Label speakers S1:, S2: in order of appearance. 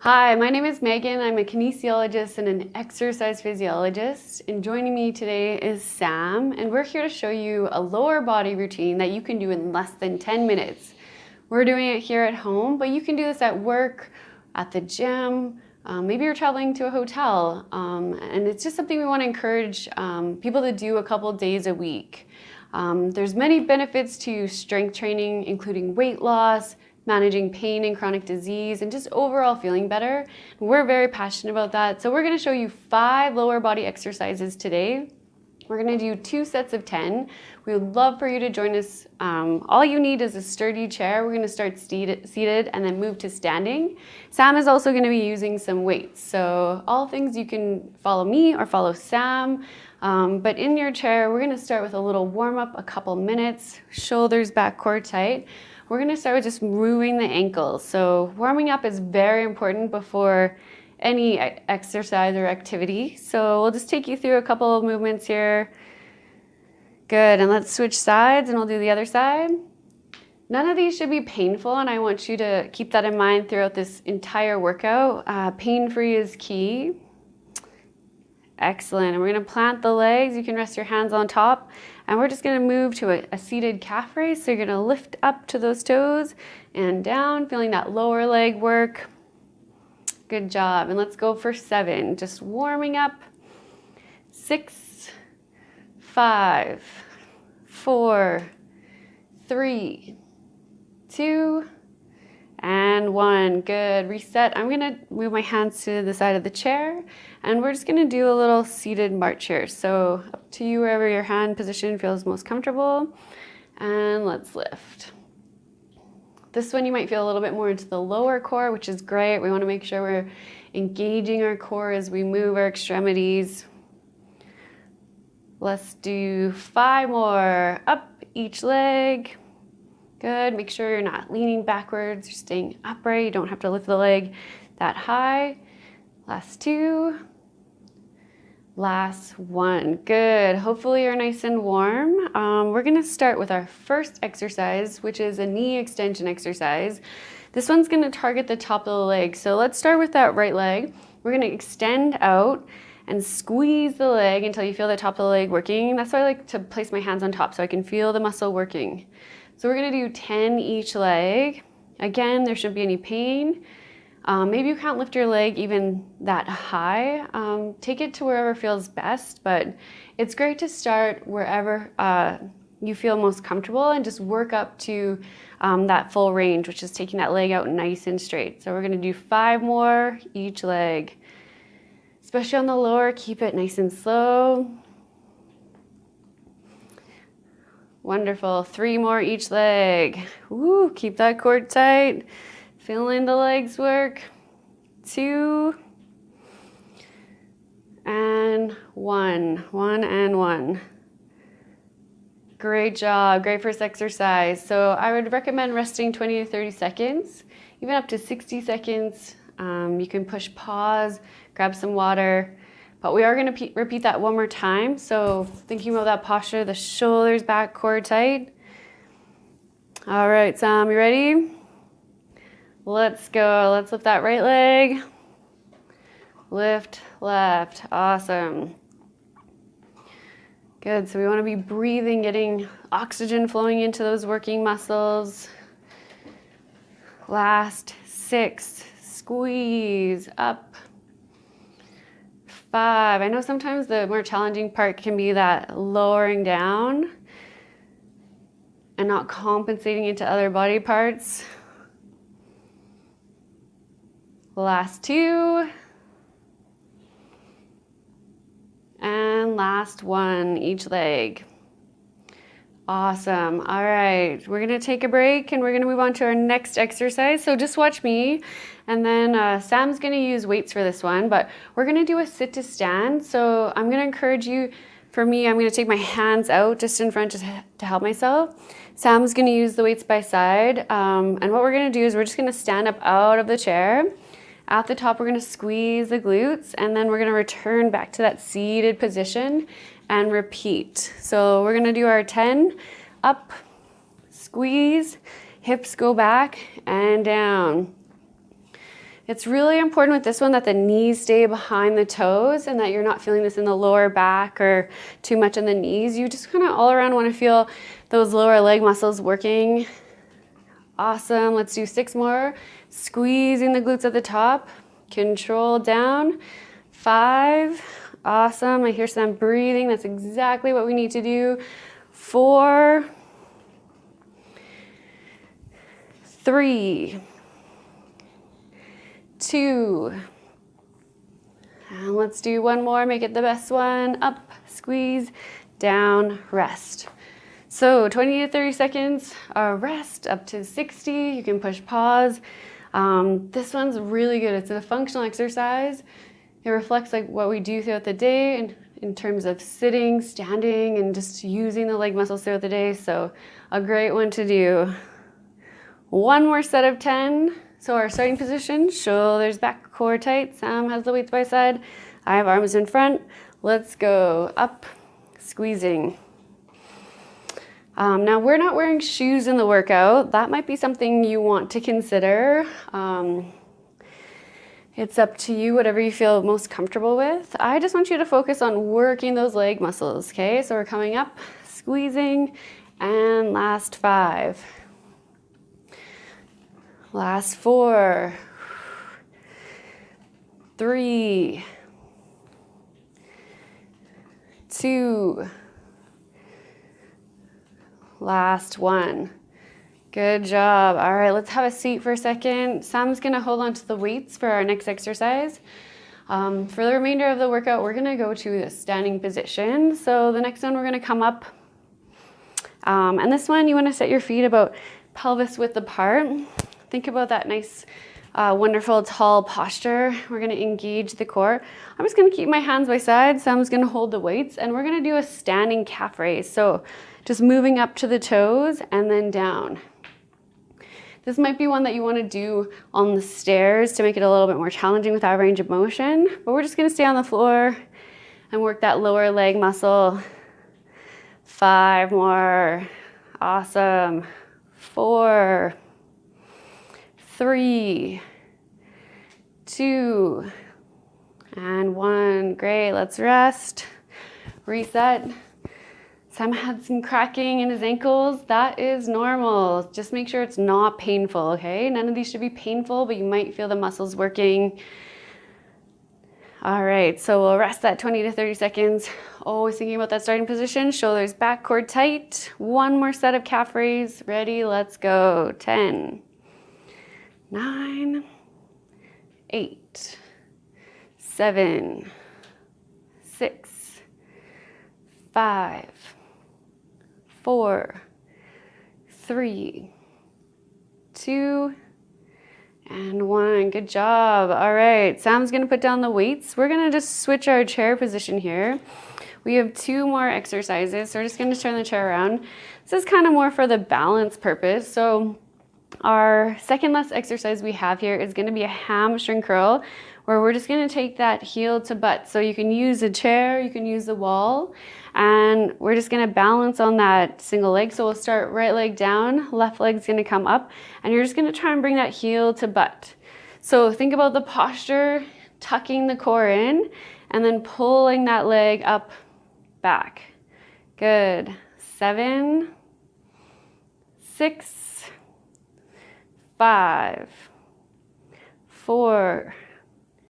S1: Hi, my name is Megan. I'm a kinesiologist and an exercise physiologist. And joining me today is Sam. And we're here to show you a lower body routine that you can do in less than 10 minutes. We're doing it here at home, but you can do this at work, at the gym, maybe you're traveling to a hotel. And it's just something we want to encourage people to do a couple days a week. There's many benefits to strength training, including weight loss, managing pain and chronic disease, and just overall feeling better. We're very passionate about that. So we're gonna show you 5 lower body exercises today. We're gonna do 2 sets of 10. We would love for you to join us. All you need is a sturdy chair. We're gonna start seated and then move to standing. Sam is also gonna be using some weights. So all things you can follow me or follow Sam. But in your chair, we're gonna start with a little warm up, a couple minutes, shoulders back, core tight. We're gonna start with just moving the ankles. So warming up is very important before any exercise or activity. So we'll just take you through a couple of movements here. Good, and let's switch sides and we'll do the other side. None of these should be painful, and I want you to keep that in mind throughout this entire workout. Pain-free is key. Excellent, and we're gonna plant the legs. You can rest your hands on top, and we're just gonna move to a seated calf raise. So you're gonna lift up to those toes and down, feeling that lower leg work. Good job, and let's go for 7. Just warming up. 6, 5, 4, 3, 2, and 1. Good, reset. I'm gonna move my hands to the side of the chair, and we're just gonna do a little seated march here. So up to you wherever your hand position feels most comfortable, and let's lift. This one you might feel a little bit more into the lower core, which is great. We wanna make sure we're engaging our core as we move our extremities. Let's do 5 more. Up each leg. Good, make sure you're not leaning backwards, you're staying upright. You don't have to lift the leg that high. Last 2. Last 1. Good, hopefully you're nice and warm. We're gonna start with our first exercise, which is a knee extension exercise. This one's gonna target the top of the leg. So let's start with that right leg. We're gonna extend out and squeeze the leg until you feel the top of the leg working. That's why I like to place my hands on top so I can feel the muscle working. So we're gonna do 10 each leg. Again, there shouldn't be any pain. Maybe you can't lift your leg even that high. Take it to wherever feels best, but it's great to start wherever you feel most comfortable and just work up to that full range, which is taking that leg out nice and straight. So we're gonna do 5 more each leg. Especially on the lower, keep it nice and slow. Wonderful, 3 more each leg. Woo, keep that core tight. Feeling the legs work. 2 and 1. 1 and 1. Great job, great first exercise. So I would recommend resting 20 to 30 seconds, even up to 60 seconds. You can push pause, grab some water. But we are going to repeat that one more time. So thinking about that posture, the shoulders back, core tight. All right, Sam, you ready? Let's go. Let's lift that right leg. Lift left. Awesome. Good. So we want to be breathing, getting oxygen flowing into those working muscles. Last 6. Squeeze up. 5. I know sometimes the more challenging part can be that lowering down and not compensating into other body parts. Last 2. And last 1 each leg. Awesome. All right, we're gonna take a break and we're gonna move on to our next exercise. So just watch me, and then Sam's gonna use weights for this one, but we're gonna do a sit to stand. So I'm gonna encourage you, for me, I'm gonna take my hands out just in front just to help myself. Sam's gonna use the weights by side. And what we're gonna do is we're just gonna stand up out of the chair. At the top, we're gonna squeeze the glutes, and then we're gonna return back to that seated position and repeat. So we're gonna do our 10, up, squeeze, hips go back and down. It's really important with this one that the knees stay behind the toes and that you're not feeling this in the lower back or too much in the knees. You just kind of all around want to feel those lower leg muscles working. Awesome. Let's do 6 more. Squeezing the glutes at the top. Control down. 5. Awesome. I hear some breathing. That's exactly what we need to do. 4. 3. 2. And let's do 1 more. Make it the best one. Up, squeeze, down, rest. So 20 to 30 seconds, rest up to 60. You can push pause. This one's really good. It's a functional exercise. It reflects like what we do throughout the day in terms of sitting, standing, and just using the leg muscles throughout the day. So a great one to do. 1 more set of 10. So our starting position, shoulders back, core tight. Sam has the weights by side. I have arms in front. Let's go up, squeezing. Now we're not wearing shoes in the workout. That might be something you want to consider. It's up to you, whatever you feel most comfortable with. I just want you to focus on working those leg muscles, okay? So we're coming up, squeezing, and last 5. Last 4. 3. 2. Last 1. Good job. All right, let's have a seat for a second. Sam's gonna hold on to the weights for our next exercise. For the remainder of the workout, we're gonna go to the standing position. So the next one, we're gonna come up. And this one, you wanna set your feet about pelvis width apart. Think about that nice, wonderful, tall posture. We're gonna engage the core. I'm just gonna keep my hands by side. Sam's gonna hold the weights, and we're gonna do a standing calf raise. So just moving up to the toes and then down. This might be one that you want to do on the stairs to make it a little bit more challenging with our range of motion, but we're just going to stay on the floor and work that lower leg muscle. 5 more. Awesome. 4, 3, 2, and 1. Great. Let's rest. Reset. Sam had some cracking in his ankles. That is normal. Just make sure it's not painful, okay? None of these should be painful, but you might feel the muscles working. All right, so we'll rest that 20 to 30 seconds. Always thinking about that starting position. Shoulders back, core tight. 1 more set of calf raise. Ready, let's go. 10, 9, 8, 7, 6, 5, 4, 3, 2, and 1. Good job. All right, Sam's gonna put down the weights. We're gonna just switch our chair position here. We have 2 more exercises, so we're just gonna turn the chair around. This is kind of more for the balance purpose. So our second last exercise we have here is gonna be a hamstring curl, where we're just gonna take that heel to butt. So you can use a chair, you can use the wall, and we're just gonna balance on that single leg. So we'll start right leg down, left leg's gonna come up, and you're just gonna try and bring that heel to butt. So think about the posture, tucking the core in, and then pulling that leg up, back. Good. 7, 6, 5, 4,